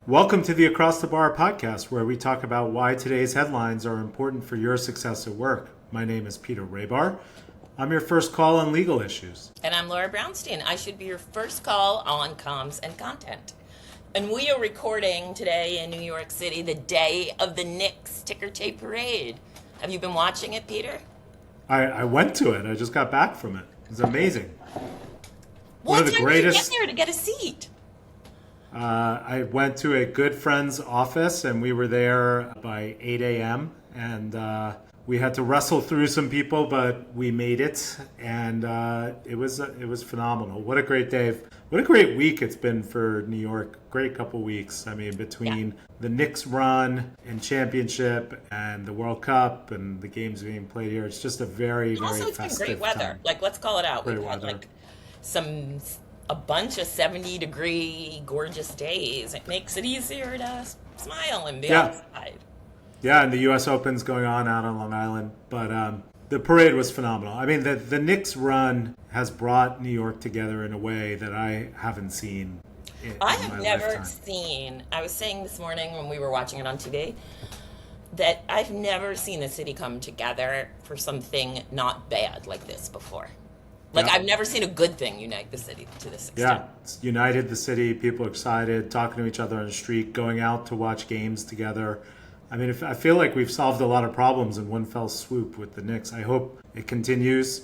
Welcome to the Across the Bar podcast, where we talk about why today's headlines are important for your success at work. My name is Peter Raybar. I'm your first call on legal issues. And I'm Laura Brownstein. I should be your first call on comms and content. And we are recording today in New York City, the day of the Knicks ticker tape parade. Have you been watching it, Peter? I went to it. I just got back from it. It was amazing. What time did you get there to get a seat? I went to a good friend's office, and we were there by 8 a.m. And we had to wrestle through some people, but we made it, and it was phenomenal. What a great day! What a great week it's been for New York. Great couple weeks. I mean, between the Knicks run and championship and the World Cup and the games being played here, it's just a very, very also, festive it's been great weather. time. Like, let's call it out. Great We've had weather. a bunch of 70-degree gorgeous days. It makes it easier to smile and be outside. Yeah, and the U.S. Open's going on out on Long Island, but the parade was phenomenal. I mean, the Knicks run has brought New York together in a way that I haven't seen in I my have never lifetime. seen, I was saying this morning when we were watching it on TV, that I've never seen the city come together for something not bad like this before. Like, Yeah. I've never seen a good thing unite the city to this extent. Yeah, it's united the city. People are excited, talking to each other on the street, going out to watch games together. I mean, I feel like we've solved a lot of problems in one fell swoop with the Knicks. I hope it continues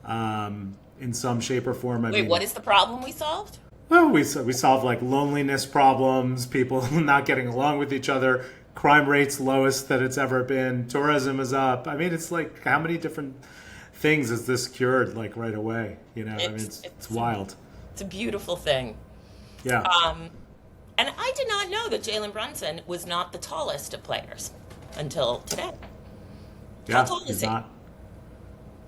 in some shape or form. Wait, what is the problem we solved? Well, we solved like loneliness problems, people not getting along with each other, crime rates lowest that it's ever been, tourism is up. I mean, it's like how many different things is this cured like right away? You know, I mean, it's wild. It's a beautiful thing. Yeah. And I did not know that Jalen Brunson was not the tallest of players until today. Yeah, How tall is he's he? not.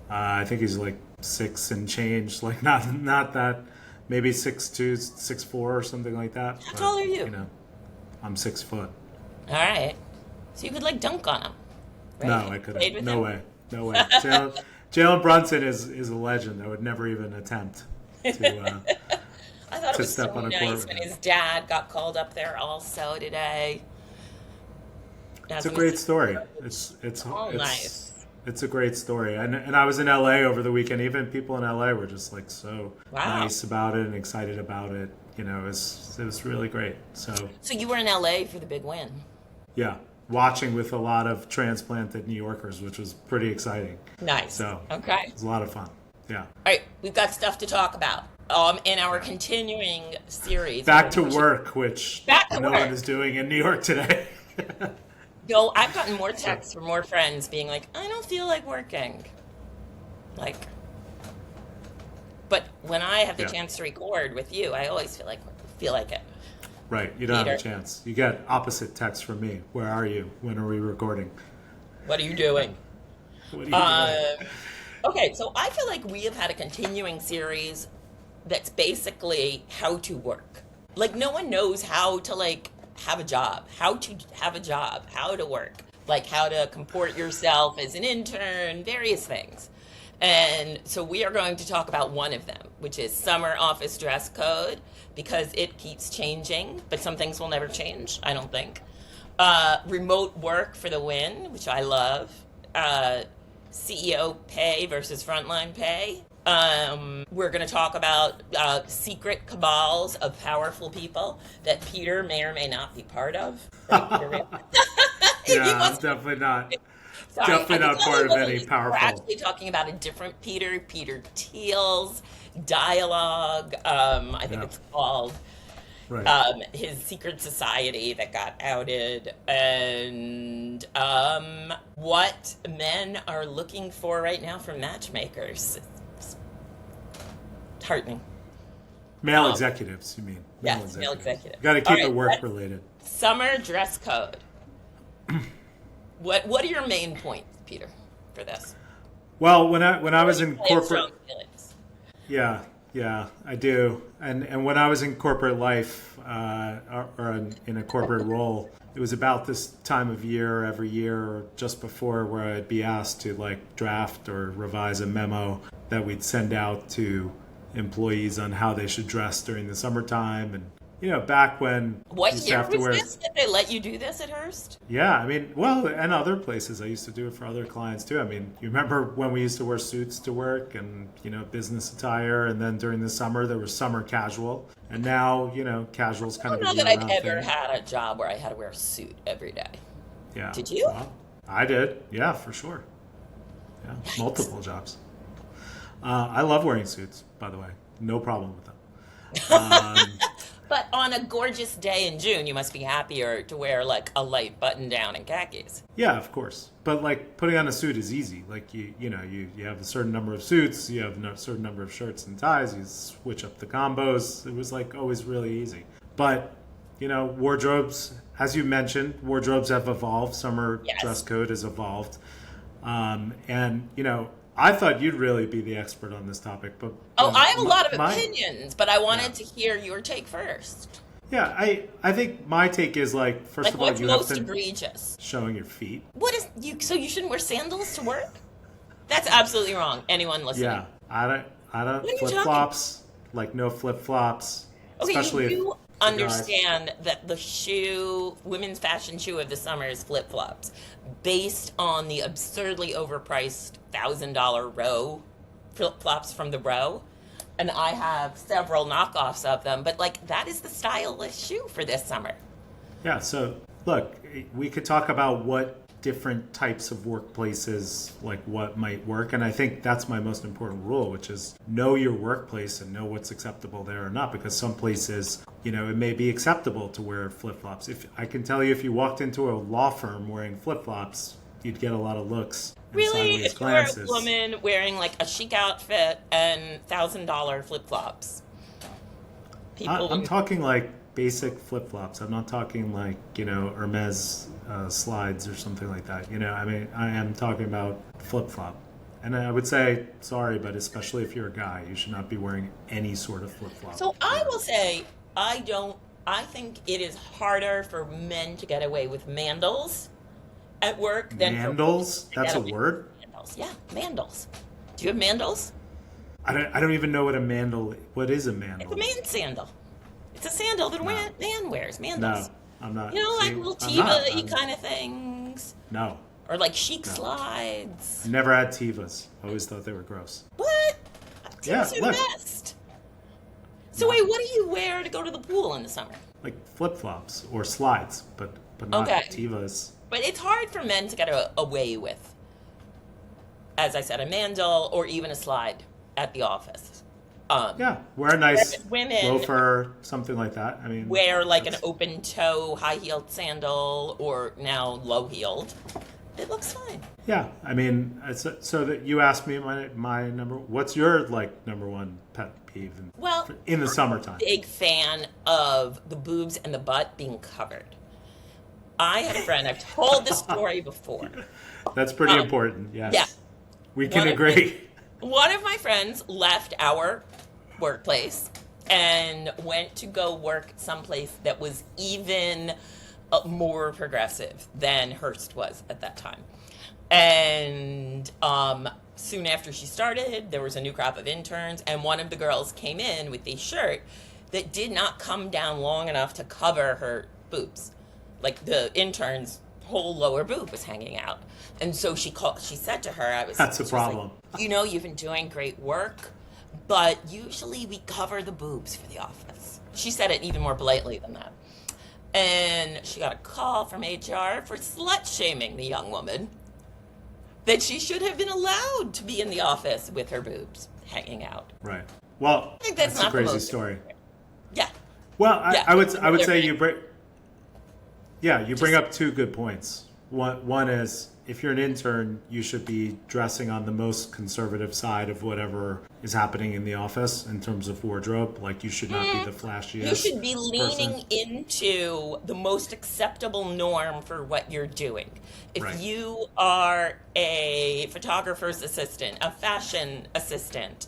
I think he's like 6 and change, like not that, maybe 6'2", 6'4", or something like that. How tall are you? You know, I'm 6 foot. All right. So you could, like, dunk on him. Right? No, I Played couldn't. with No him? way. No way. Jalen Brunson is a legend. I would never even attempt to. I thought it to was step so on a nice court when with his dad got called up there also today. It's a great story. It's nice. It's a great story. And I was in LA over the weekend. Even people in LA were just like so Wow. nice about it and excited about it. You know, it was really great. So you were in LA for the big win. yeah, watching with a lot of transplanted New Yorkers, which was pretty exciting. Nice. So Okay. it was a lot of fun. Yeah. All right, we've got stuff to talk about. In our continuing series. Back to work, which Back to no work. one is doing in New York today. No, I've gotten more texts from more friends being like, I don't feel like working. Like, but when I have the Yeah. chance to record with you, I always feel like it. Right, you don't have a Peter. chance. You get opposite text from me. Where are you? When are we recording? What are you doing? What are you doing? Okay, so I feel like we have had a continuing series that's basically how to work. Like, no one knows how to, like, have a job, how to work, like how to comport yourself as an intern, various things. And so we are going to talk about one of them, which is summer office dress code, because it keeps changing, but some things will never change, I don't think. Remote work for the win, which I love. CEO pay versus frontline pay. We're going to talk about secret cabals of powerful people that Peter may or may not be part of. Right, Peter? Yeah, I'm definitely not. Sorry, Definitely not part of any We're powerful. actually talking about a different Peter Thiel's Dialog. I think it's called. Right. His secret society that got outed, and what men are looking for right now from matchmakers. It's heartening. Male executives, you mean? Yes, male executive. Got to keep All right, it work let's- related. Summer dress code. What are your main points, Peter, for this? Well, when I was in You have corporate, strong feelings. yeah, I do. And when I was in corporate life, or in a corporate role, it was about this time of year every year, or just before, where I'd be asked to like draft or revise a memo that we'd send out to employees on how they should dress during the summertime. And back when What you used to year have to was wear. this? Did they let you do this at Hearst? Yeah, I mean, well, and other places. I used to do it for other clients too. I mean, you remember when we used to wear suits to work and, business attire, and then during the summer there was summer casual, and now, casual's I kind don't of a know that I've year-round ever thing. had a job where I had to wear a suit every day. Yeah. Did you? Well, I did. Yeah, for sure. Yeah, Yikes. multiple jobs. I love wearing suits, by the way. No problem with them. Um, But on a gorgeous day in June, you must be happier to wear like a light button down and khakis. Yeah, of course. But like putting on a suit is easy. Like you have a certain number of suits, you have a certain number of shirts and ties. You switch up the combos. It was like always really easy. But wardrobes, as you mentioned, wardrobes have evolved. Summer Yes. dress code has evolved, and I thought you'd really be the expert on this topic. But Oh, I have a lot of my opinions, but I yeah. wanted to hear your take first. Yeah, I think my take is like first Like, of all what's you have most to egregious? showing your feet. What is you? So you shouldn't wear sandals to work? That's absolutely wrong. Anyone listening? Yeah, I don't What are you flip talking- flops. Like no flip flops, Okay, especially if you for guys. understand that the women's fashion shoe of the summer is flip flops, based on the absurdly overpriced $1,000 row flip flops from the row. And I have several knockoffs of them, but like that is the stylish shoe for this summer. Yeah. So look, we could talk about what different types of workplaces, like what might work, and I think that's my most important rule, which is know your workplace and know what's acceptable there or not. Because some places, it may be acceptable to wear flip flops. If I can tell you, if you walked into a law firm wearing flip flops, you'd get a lot of looks. And Really, sideways if you're a glances. woman wearing like a chic outfit and $1,000 flip flops, people. I'm talking like basic flip flops. I'm not talking like Hermes slides or something like that. I mean, I am talking about flip flop. And I would say, sorry, but especially if you're a guy, you should not be wearing any sort of flip flop. So I will say, I think it is harder for men to get away with mandals at work than for women Mandals? to That's get a away with word? mandals. Yeah, mandals. Do you have mandals? I don't even know what a mandal. What is a It's mandal? a man sandal. It's a sandal that a man wears. No, Mandals. I'm not. Like See, little I'm not. Tiva-y I'm- kind of things. No, Or like chic No. slides. never had Tivas. Always thought they were gross. What? Yeah, Tivas are look. the best. So wait, what do you wear to go to the pool in the summer? Like flip flops or slides, but not Okay. Tivas. But it's hard for men to get away with, as I said, a mandal or even a slide at the office. Yeah, wear a nice Women loafer, something like that. I mean, wear like an that's- open toe, high heeled sandal, or now low heeled. It looks fine. Yeah, I mean, so that you asked me my number. What's your number one pet peeve Well, in the summertime? big fan of the boobs and the butt being covered. I had a friend, I've told this story before. That's pretty important. Yes. yeah. we can One of agree. One of my friends left our workplace and went to go work someplace that was even more progressive than Hearst was at that time. And soon after she started, there was a new crop of interns, and one of the girls came in with a shirt that did not come down long enough to cover her boobs. Like the intern's whole lower boob was hanging out. And so she said to her, That's a she was problem. like, you've been doing great work, but usually we cover the boobs for the office. She said it even more politely than that. And she got a call from HR for slut shaming the young woman, that she should have been allowed to be in the office with her boobs hanging out. Right. Well, I think that's a not the crazy most- story. Yeah. Well, Yeah. I would say They're you bring. Yeah, you bring up two good points. One is if you're an intern, you should be dressing on the most conservative side of whatever is happening in the office in terms of wardrobe. Like you should not be the flashiest. You should be leaning person. into the most acceptable norm for what you're doing. If Right. you are a photographer's assistant, a fashion assistant,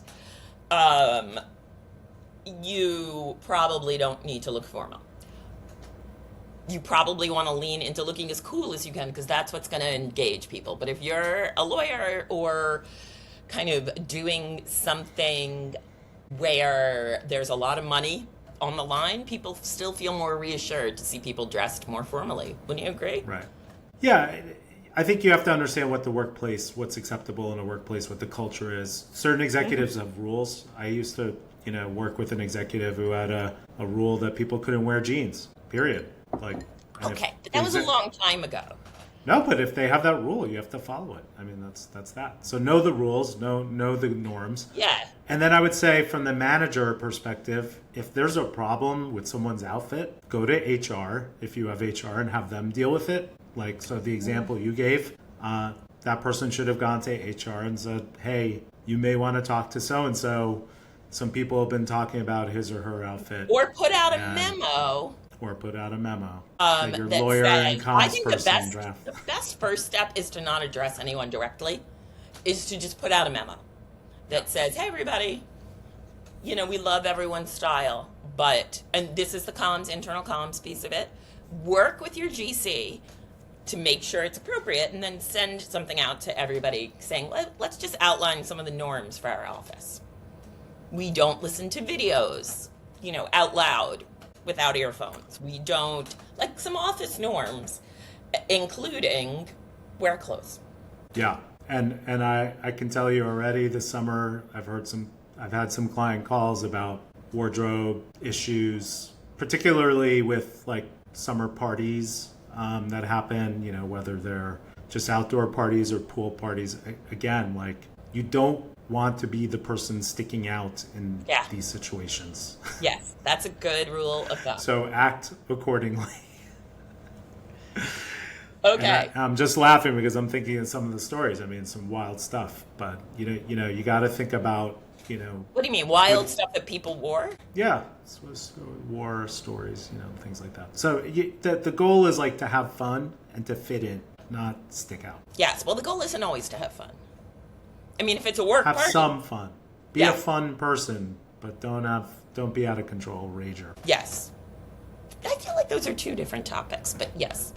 you probably don't need to look formal. You probably want to lean into looking as cool as you can because that's what's going to engage people. But if you're a lawyer or kind of doing something where there's a lot of money on the line, people still feel more reassured to see people dressed more formally. Wouldn't you agree? Right. Yeah, I think you have to understand what the workplace, what's acceptable in a workplace, what the culture is. Certain executives have rules. I used to, work with an executive who had a rule that people couldn't wear jeans, period. Like, okay, but that was a long time ago. No, but if they have that rule, you have to follow it. I mean, that's that. So know the rules, know the norms. Yeah. And then I would say from the manager perspective, if there's a problem with someone's outfit, go to HR if you have HR and have them deal with it. Like, so the example you gave, that person should have gone to HR and said, hey, you may want to talk to so-and-so. Some people have been talking about his or her outfit. Or put out a memo. Or put out a memo. Your lawyer and comms I think person the best first step is to not address anyone directly, is to just put out a memo that says, hey, everybody, we love everyone's style, but, and this is the internal comms piece of it, work with your GC to make sure it's appropriate, and then send something out to everybody saying, let's just outline some of the norms for our office. We don't listen to videos, out loud without earphones. We don't, like some office norms, including wear clothes. Yeah. And I can tell you already this summer, I've had some client calls about wardrobe issues, particularly with like summer parties that happen, whether they're just outdoor parties or pool parties. Again, like you don't want to be the person sticking out in these situations. Yes, that's a good rule of thumb. So act accordingly. Okay. I'm just laughing because I'm thinking of some of the stories. I mean, some wild stuff. But you got to think about What do you mean, wild stuff that people wore? Yeah, war stories, things like that. So the goal is like to have fun and to fit in, not stick out. Yes. Well, the goal isn't always to have fun. I mean, if it's a work have party, some fun. Be a fun person, but don't be out of control, rager. Yes. I feel like those are two different topics, but yes.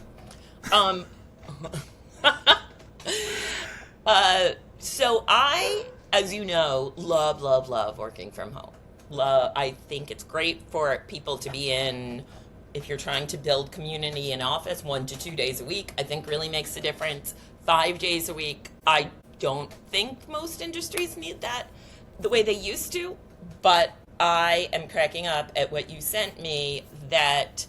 So I, as you know, love working from home. I think it's great for people to be in, if you're trying to build community in office, 1 to 2 days a week, I think really makes a difference. 5 days a week, I don't think most industries need that the way they used to, but I am cracking up at what you sent me, that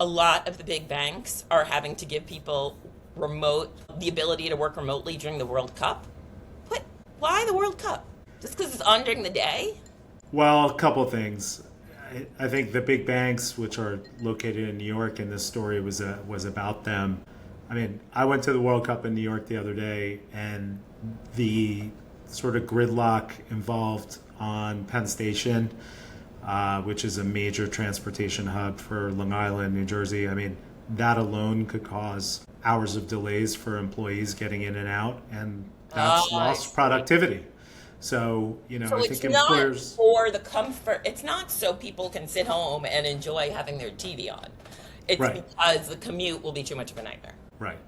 a lot of the big banks are having to give people the ability to work remotely during the World Cup. Why the World Cup? Just because it's on during the day? Well, a couple things. I think the big banks, which are located in New York, and this story was about them. I mean, I went to the World Cup in New York the other day, and the sort of gridlock involved on Penn Station, which is a major transportation hub for Long Island, New Jersey. I mean, that alone could cause hours of delays for employees getting in and out, and that's lost productivity. So, so I think employers... it's not for the comfort. It's not so people can sit home and enjoy having their TV on. It's because the commute will be too much of a nightmare. Right.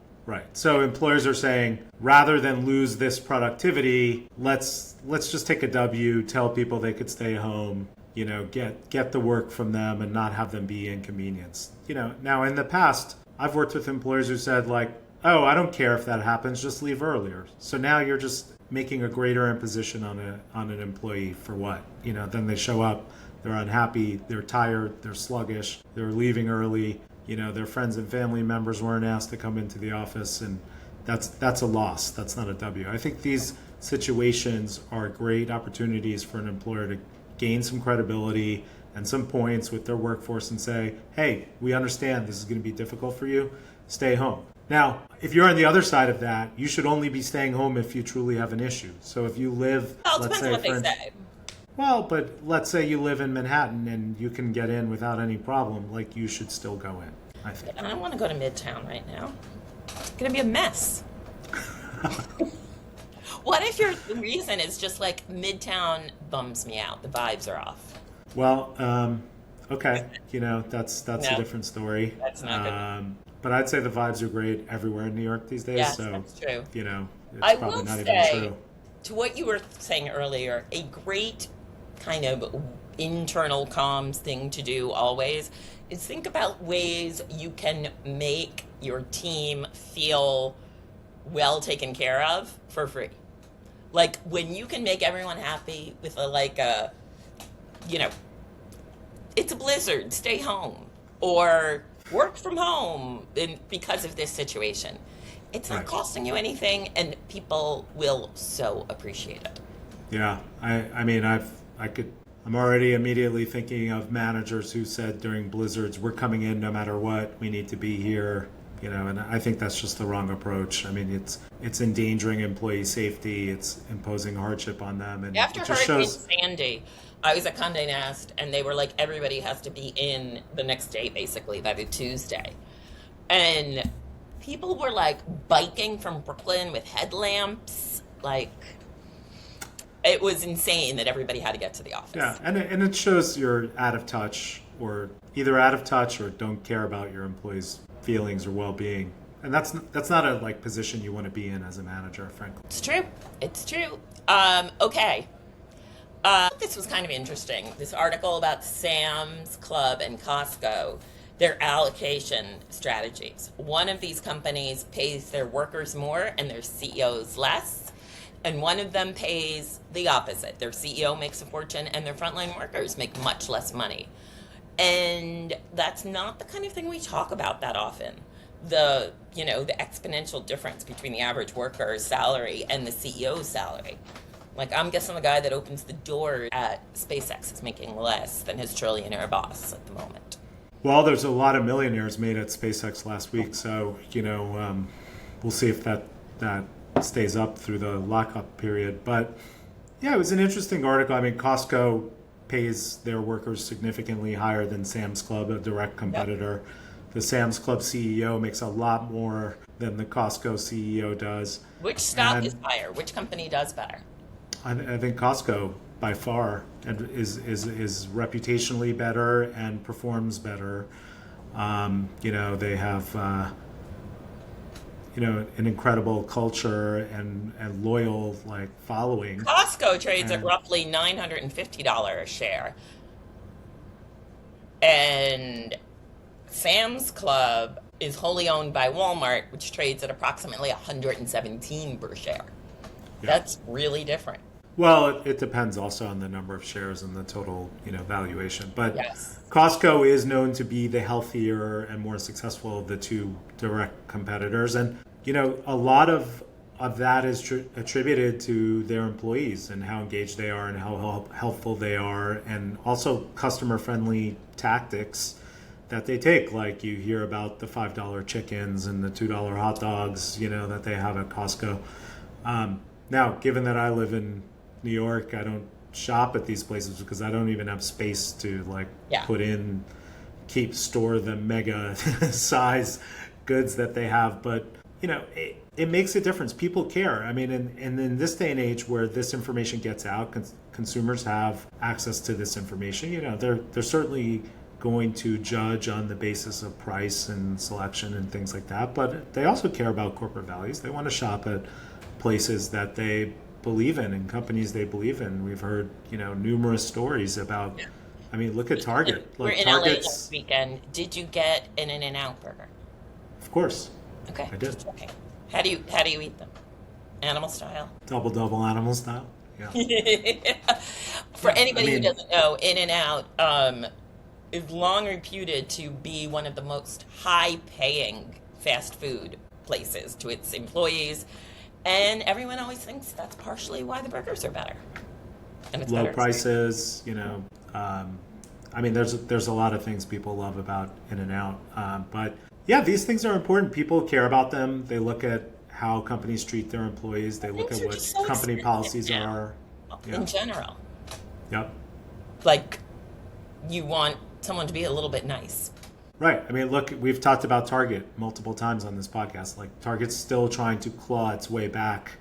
So employers are saying, rather than lose this productivity, let's just take a W, tell people they could stay home, get the work from them and not have them be inconvenienced. Now in the past, I've worked with employers who said like, oh, I don't care if that happens, just leave earlier. So now you're just making a greater imposition on an employee for what? Then they show up, they're unhappy, they're tired, they're sluggish, they're leaving early. Their friends and family members weren't asked to come into the office, and that's a loss. That's not a W. I think these situations are great opportunities for an employer to gain some credibility and some points with their workforce and say, hey, we understand this is going to be difficult for you. Stay home. Now, if you're on the other side of that, you should only be staying home if you truly have an issue. So if you live, let's say, what they say. Well, but let's say you live in Manhattan and you can get in without any problem, like you should still go in, I think. I don't want to go to Midtown right now. It's going to be a mess. What if the reason is just like Midtown bums me out, the vibes are off? Well, okay, that's a different story. That's not good. But I'd say the vibes are great everywhere in New York these days. Yes, so, that's true. It's probably not even true. To what you were saying earlier, a great kind of internal comms thing to do always is think about ways you can make your team feel well taken care of for free. Like when you can make everyone happy with a you know, it's a blizzard, stay home, or work from home because of this situation. It's not Right. costing you anything, and people will so appreciate it. Yeah, I mean, I'm already immediately thinking of managers who said during blizzards, we're coming in no matter what, we need to be here, and I think that's just the wrong approach. I mean, it's endangering employee safety, it's imposing hardship on them, and After it just Hurricane shows. Sandy, I was at Condé Nast, and they were like, everybody has to be in the next day, basically, by the Tuesday. And people were like biking from Brooklyn with headlamps. Like, it was insane that everybody had to get to the office. Yeah, and it shows you're out of touch, or either out of touch or don't care about your employees' feelings or well-being. And that's not a position you want to be in as a manager, frankly. It's true. It's true. Okay. This was kind of interesting. This article about Sam's Club and Costco, their allocation strategies. One of these companies pays their workers more and their CEOs less. And one of them pays the opposite. Their CEO makes a fortune and their frontline workers make much less money. And that's not the kind of thing we talk about that often. The exponential difference between the average worker's salary and the CEO's salary. Like, I'm guessing the guy that opens the door at SpaceX is making less than his trillionaire boss at the moment. Well, there's a lot of millionaires made at SpaceX last week, so we'll see if that stays up through the lockup period. But yeah, it was an interesting article. I mean, Costco pays their workers significantly higher than Sam's Club, a direct competitor. Yep. The Sam's Club CEO makes a lot more than the Costco CEO does. Which stock is higher? Which company does better? I think Costco by far is reputationally better and performs better. They have an incredible culture and loyal following. Costco trades at roughly $950 a share, and Sam's Club is wholly owned by Walmart, which trades at approximately $117 per share. Yeah. That's really different. Well, it depends also on the number of shares and the total, valuation. But yes. Costco is known to be the healthier and more successful of the two direct competitors. And, a lot of that is attributed to their employees and how engaged they are and how helpful they are, and also customer-friendly tactics that they take. Like you hear about the $5 chickens and the $2 hot dogs, that they have at Costco. Now, given that I live in New York, I don't shop at these places because I don't even have space to store the mega size goods that they have. But it makes a difference. People care. I mean, and in this day and age where this information gets out, consumers have access to this information. They're certainly going to judge on the basis of price and selection and things like that. But they also care about corporate values. They want to shop at places that they believe in and companies they believe in. We've heard, numerous stories about. Yeah. I mean, look at Target. We're in LA this weekend. Did you get an In-N-Out burger? Of course. Okay. I did. Okay. How do you eat them? Animal style? Double animal style. Yeah. For anybody who doesn't know, In-N-Out is long reputed to be one of the most high-paying fast food places to its employees. And everyone always thinks that's partially why the burgers are better. And it's low better prices, there's a lot of things people love about In-N-Out. But yeah, these things are important. People care about them. They look at how companies treat their employees. They look at what company policies are. In general. Yep. Like, you want someone to be a little bit nice. Right. I mean, look, we've talked about Target multiple times on this podcast. Like, Target's still trying to claw its way back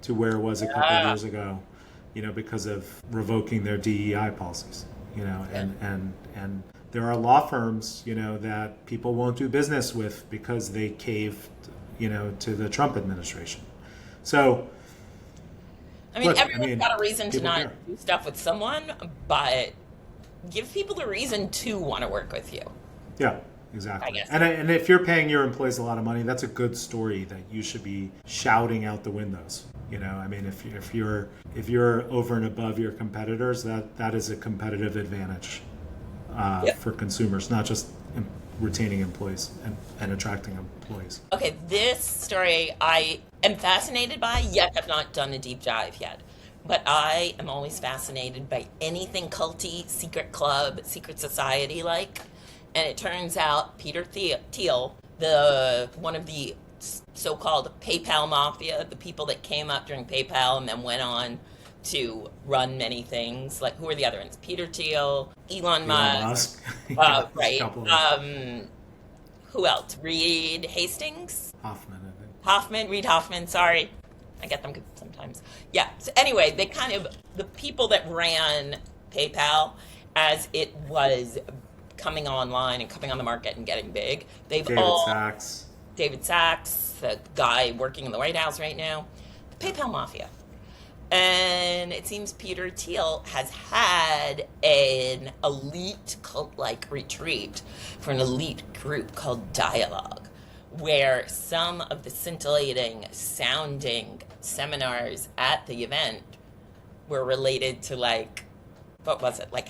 to where it was a couple of years ago, because of revoking their DEI policies, and there are law firms, that people won't do business with because they caved, to the Trump administration. So, everyone's got a reason to not do stuff with someone, but give people a reason to want to work with you. Yeah, exactly. I guess. And if you're paying your employees a lot of money, that's a good story that you should be shouting out the windows. You know, I mean, if you're over and above your competitors, that is a competitive advantage for consumers, not just retaining employees and attracting employees. Okay, this story I am fascinated by, yet have not done a deep dive yet. But I am always fascinated by anything culty, secret club, secret society like. And it turns out Peter Thiel, one of the so-called PayPal mafia, the people that came up during PayPal and then went on to run many things. Like, who are the other ones? Peter Thiel, Elon Musk. Right. Who else? Reed Hastings? Reed Hoffman, sorry. I get them sometimes. Yeah. So anyway, they the people that ran PayPal as it was coming online and coming on the market and getting big, David Sachs, the guy working in the White House right now, the PayPal mafia. And it seems Peter Thiel has had an elite cult-like retreat for an elite group called Dialog, where some of the scintillating sounding seminars at the event were related to, like, what was it? Like,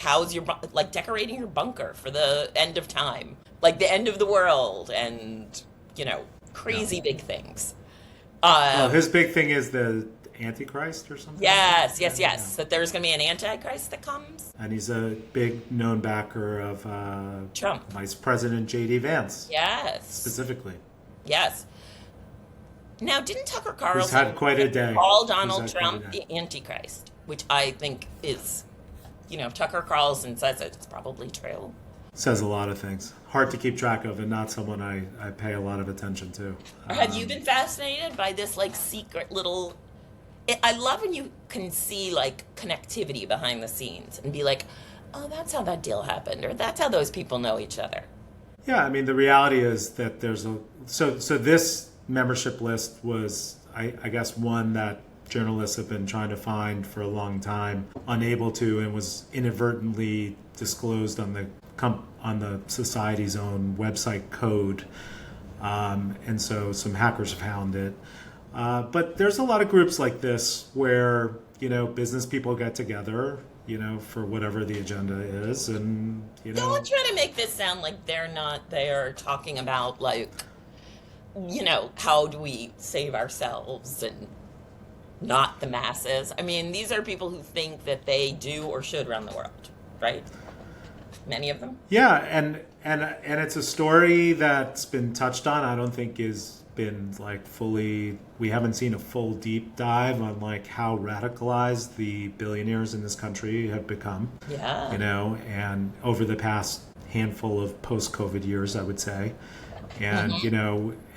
decorating your bunker for the end of time, like the end of the world, and, crazy big things. His big thing is the Antichrist or something? Yes. That there's going to be an Antichrist that comes. And he's a big known backer of Trump. Vice President J.D. Vance. Yes. Specifically. Yes. Now, didn't Tucker Carlson had quite a day. call Donald Trump the Antichrist? Which I think is, Tucker Carlson says it's probably true. Says a lot of things. Hard to keep track of, and not someone I pay a lot of attention to. Have you been fascinated by this, like, secret little... I love when you can see, like, connectivity behind the scenes and be like, oh, that's how that deal happened, or that's how those people know each other. Yeah, I mean, the reality is that there's so this membership list was, I guess, one that journalists have been trying to find for a long time, unable to, and was inadvertently disclosed on the society's own website code. And so some hackers found it. But there's a lot of groups like this where, business people get together, for whatever the agenda is. And, Don't try to make this sound like they're talking about, like, how do we save ourselves and not the masses. I mean, these are people who think that they do or should run the world, right? Many of them. Yeah, and it's a story that's been touched on. I don't think is been like fully. We haven't seen a full deep dive on like how radicalized the billionaires in this country have become. Yeah. And over the past handful of post-COVID years, I would say, and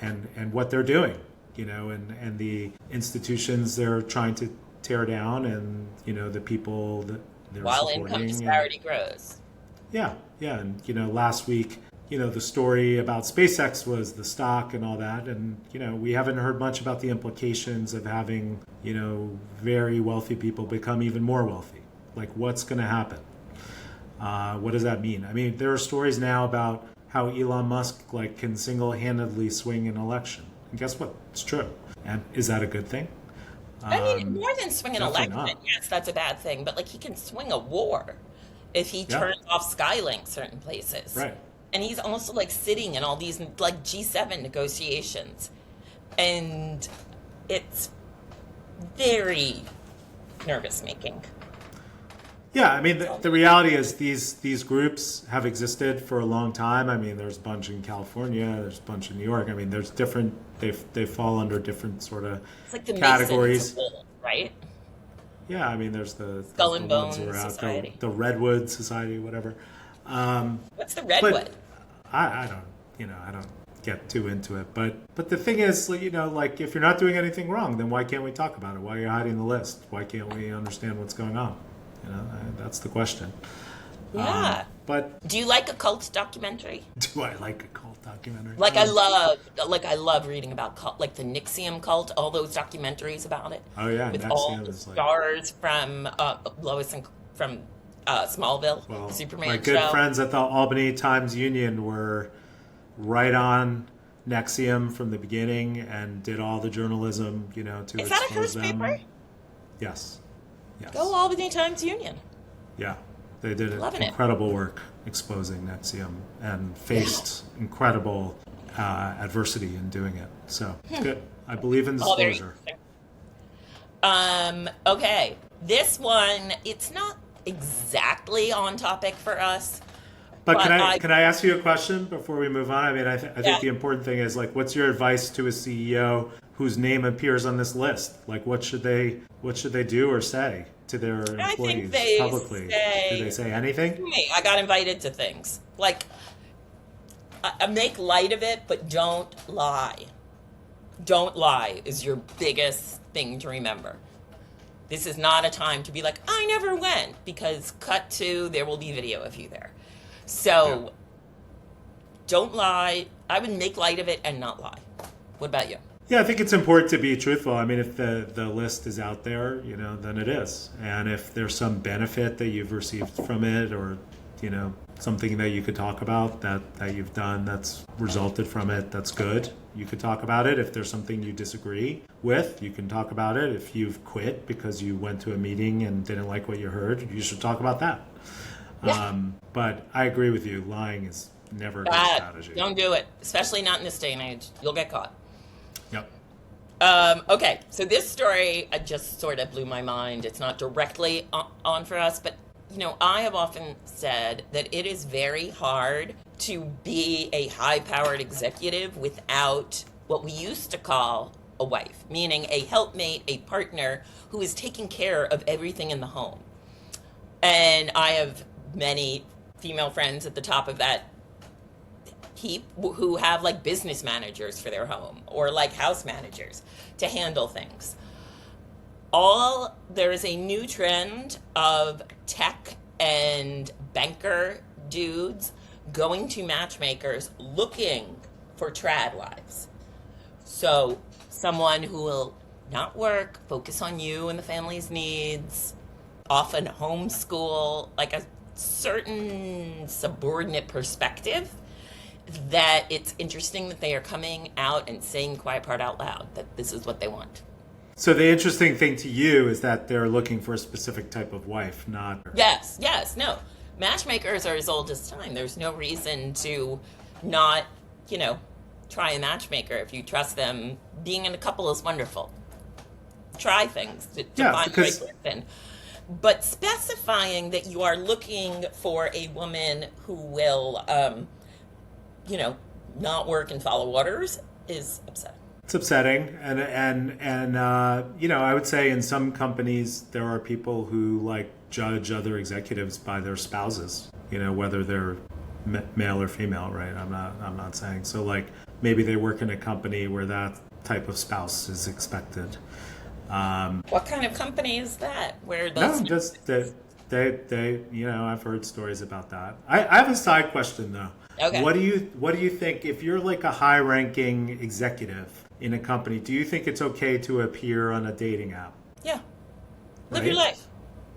and what they're doing, and the institutions they're trying to tear down, and the people that they're while supporting. Income disparity grows. Yeah, and last week, the story about SpaceX was the stock and all that, and we haven't heard much about the implications of having very wealthy people become even more wealthy. Like, what's going to happen? What does that mean? I mean, there are stories now about how Elon Musk can single-handedly swing an election, and guess what? It's true. And is that a good thing? I mean, more than swing an election, not. Yes, that's a bad thing. But he can swing a war if he turns off Skylink certain places. Right. And he's also sitting in all these G7 negotiations, and it's very nervous making. Yeah, I mean, the reality is these groups have existed for a long time. I mean, there's a bunch in California, there's a bunch in New York. I mean, there's different. They fall under different sort of it's like the categories, Masons of old, right? Yeah, I mean, there's the Skull and Bones Society, the Redwood Society, whatever. What's the Redwood? But I don't get too into it. But the thing is, if you're not doing anything wrong, then why can't we talk about it? Why are you hiding the list? Why can't we understand what's going on? That's the question. Yeah. But do you like a cult documentary? Do I like a cult documentary? I love reading about cult, like the Nixium cult, all those documentaries about it. Oh yeah, with Nexium all the is stars from Lois and from Smallville, Well, Superman my good show. friends at the Albany Times-Union were right on Nexium from the beginning and did all the journalism, to Is that a expose Hearst them. paper? Yes. Yes. Go Albany Times-Union. Yeah. They did Loving it. incredible work exposing Nexium and faced incredible adversity in doing it. So, good. I believe in Oh, very disclosure. interesting. Okay. This one, it's not exactly on topic for us. But But can I ask you a question before we move on? I mean, I Yeah. think the important thing is like, what's your advice to a CEO whose name appears on this list? Like, what should they do or say to their I think employees they publicly? say- Do they say anything? Me, I got invited to things. Like, I make light of it, but don't lie. Don't lie is your biggest thing to remember. This is not a time to be like, I never went, because cut to, there will be video of you there. So, don't lie. I would make light of it and not lie. What about you? Yeah, I think it's important to be truthful. I mean, if the list is out there, then it is. And if there's some benefit that you've received from it, or, something that you could talk about that you've done that's resulted from it, that's good, you could talk about it. If there's something you disagree with, you can talk about it. If you've quit because you went to a meeting and didn't like what you heard, you should talk about that. Yeah. But I agree with you. Lying is never a good Bad. strategy. Don't do it, especially not in this day and age. You'll get caught. Yep. Okay, so this story just sort of blew my mind. It's not directly on for us, but I have often said that it is very hard to be a high-powered executive without what we used to call a wife, meaning a helpmate, a partner who is taking care of everything in the home. And I have many female friends at the top of that heap who have like business managers for their home or like house managers to handle things. There is a new trend of tech and banker dudes going to matchmakers looking for trad wives. So someone who will not work, focus on you and the family's needs, often homeschool, like a certain subordinate perspective, that it's interesting that they are coming out and saying quiet part out loud, that this is what they want. So the interesting thing to you is that they're looking for a specific type of wife, not... Yes, no. Matchmakers are as old as time. There's no reason to not, try a matchmaker if you trust them. Being in a couple is wonderful. Try things to find the right person. But specifying that you are looking for a woman who will, not work and follow orders is upsetting. It's upsetting, and I would say in some companies there are people who like judge other executives by their spouses, whether they're male or female, right? I'm not saying so. Like maybe they work in a company where that type of spouse is expected. What kind of company is that? Where those? No, just that they I've heard stories about that. I have a side question though. Okay. What do you think if you're like a high-ranking executive in a company? Do you think it's okay to appear on a dating app? Yeah. Live Right? your life.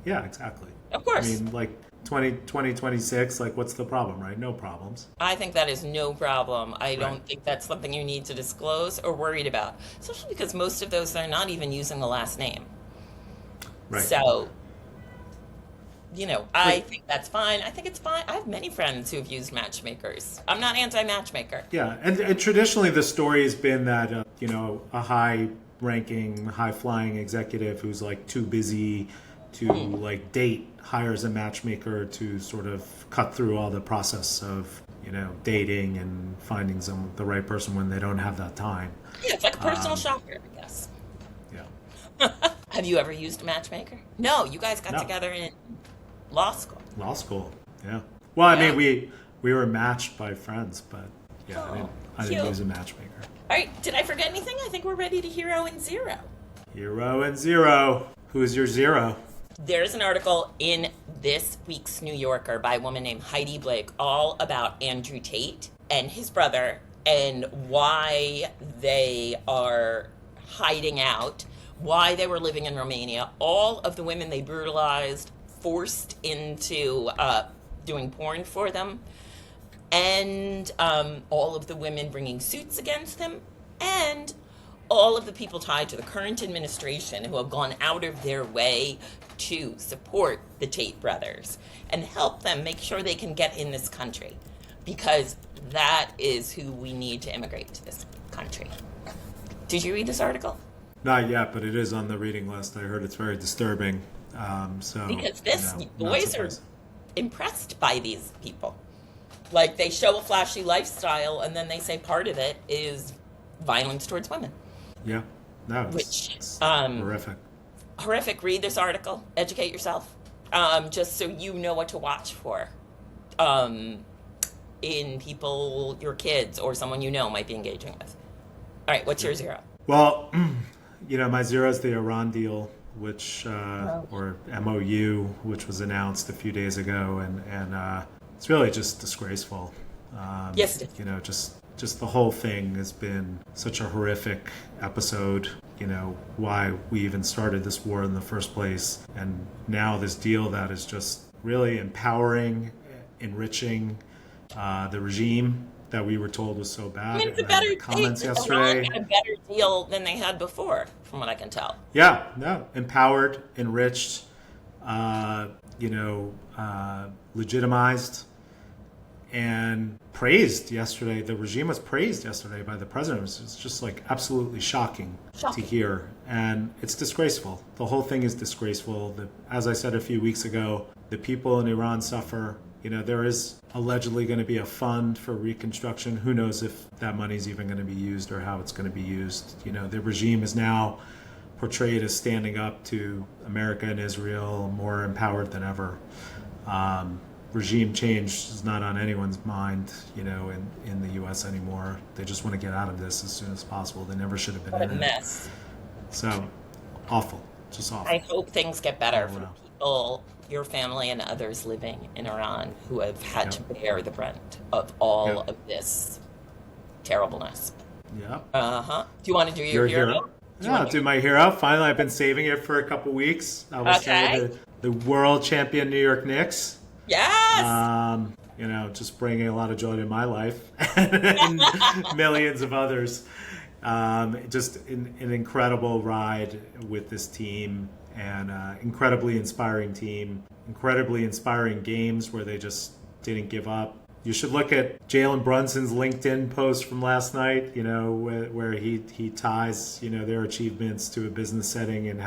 Yeah, exactly. Of course. I mean, like 2026, like what's the problem, right? No problems. I think that is no problem. I don't think that's something you need to disclose or worried about, especially because most of those are not even using the last name. Right. So, I think that's fine. I think it's fine. I have many friends who have used matchmakers. I'm not anti-matchmaker. Yeah, and traditionally the story has been that a high-ranking, high-flying executive who's like too busy to like date hires a matchmaker to sort of cut through all the process of dating and finding the right person when they don't have that time. Yeah, it's like a personal shopper, I guess. Yeah. Have you ever used a matchmaker? No, you guys got No. together in law school. Law school. Yeah. Well, I Yeah. mean, we were matched by friends, but yeah, I didn't cute. use a matchmaker. All right, did I forget anything? I think we're ready to hero and zero. Hero and zero. Who's your zero? There's an article in this week's New Yorker by a woman named Heidi Blake all about Andrew Tate and his brother and why they are hiding out, why they were living in Romania, all of the women they brutalized, forced into doing porn for them, and all of the women bringing suits against him, and all of the people tied to the current administration who have gone out of their way to support the Tate brothers and help them make sure they can get in this country, because that is who we need to immigrate to this country. Did you read this article? Not yet, but it is on the reading list. I heard it's very disturbing. Because boys are impressed by these people. Like, they show a flashy lifestyle, and then they say part of it is violence towards women. Yeah, no, it's horrific. Horrific. Read this article. Educate yourself, just so you know what to watch for in people your kids or someone you know might be engaging with. All right, what's your zero? Well, my zero is the Iran deal, which or MOU, which was announced a few days ago, and it's really just disgraceful. Yes. Just the whole thing has been such a horrific episode, why we even started this war in the first place. And now this deal that is just really empowering, enriching the regime that we were told was so bad. I mean, it's a better comments Iran yesterday. got a better deal than they had before, from what I can tell. Yeah, no, empowered, enriched, legitimized, and praised yesterday. The regime was praised yesterday by the president. It's just like absolutely shocking to hear. And it's disgraceful. The whole thing is disgraceful. As I said a few weeks ago, the people in Iran suffer. There is allegedly going to be a fund for reconstruction. Who knows if that money is even going to be used or how it's going to be used. The regime is now portrayed as standing up to America and Israel, more empowered than ever. Regime change is not on anyone's mind, in the U.S. anymore. They just want to get out of this as soon as possible. They never should have been in it. What a mess. So, awful. Just awful. I hope things get better for people, your family, and others living in Iran who have had to bear the brunt of all of this terribleness. Yeah. Uh-huh. Do you want to do your hero? Yeah, I'll do my hero. Finally, I've been saving it for a couple weeks. I will say the world champion New York Knicks. Yes. Just bringing a lot of joy to my life and millions of others. Just an incredible ride with this team, and incredibly inspiring team, incredibly inspiring games where they just didn't give up. You should look at Jalen Brunson's LinkedIn post from last night, where he ties, their achievements to a business setting and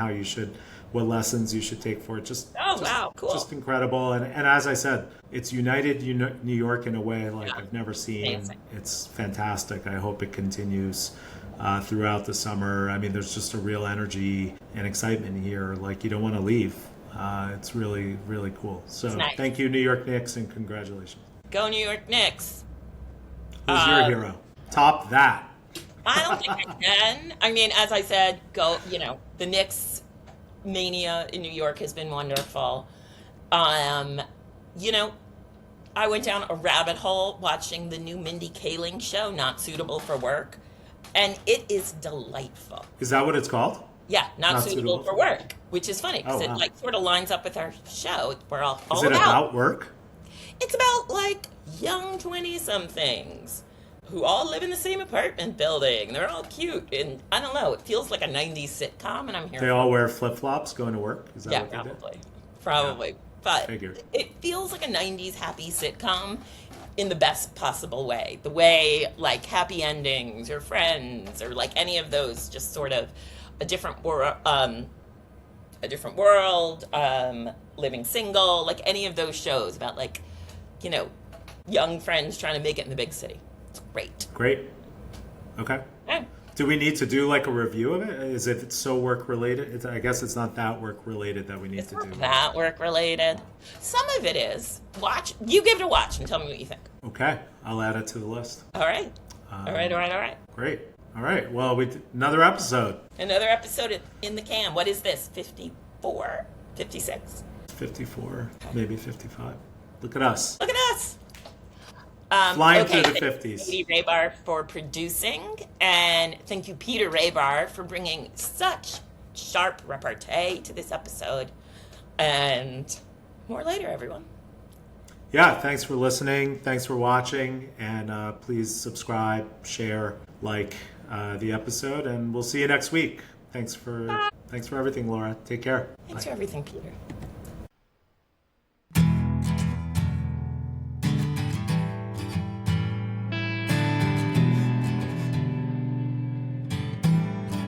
what lessons you should take for it. Wow, cool. Just incredible. And as I said, it's united New York in a way I've never seen. Amazing. It's fantastic. I hope it continues throughout the summer. I mean, there's just a real energy and excitement here. You don't want to leave. It's really, really cool. So Thank you, New York Knicks, and congratulations. Go New York Knicks. Who's your hero? Top that. I don't think I can. I mean, as I said, the Knicks mania in New York has been wonderful. I went down a rabbit hole watching the new Mindy Kaling show, Not Suitable for Work, and it is delightful. Is that what it's called? Yeah, Not Suitable for Work, which is funny because it sort of lines up with our show. We're all Is it about work? It's about young 20-somethings who all live in the same apartment building. They're all cute, and I don't know. It feels like a '90s sitcom, and I'm here. They all wear flip-flops going to work. Is that what they did? Probably. Yeah. But Figured. It feels like a '90s happy sitcom in the best possible way. The way Happy Endings or Friends or any of those, just sort of a different world. Living Single, any of those shows about young friends trying to make it in the big city. It's great. Okay. Yeah. Do we need to do a review of it? Is it so work related? I guess it's not that work related that we need to do. It's not that work related. Some of it is. You give it a watch and tell me what you think. Okay. I'll add it to the list. All right. All right. Great. All right. Well, another episode. Another episode in the can. What is this? 54? 56? 54, maybe 55. Look at us. Flying through the 50s. Thank you, Peter Raybar, for producing, and thank you, Peter Raybar, for bringing such sharp repartee to this episode. And More later, everyone. Yeah, thanks for listening. Thanks for watching. And please subscribe, share, like the episode. And we'll see you next week. Thanks for everything, Laura. Take care. Thanks Bye. for everything, Peter.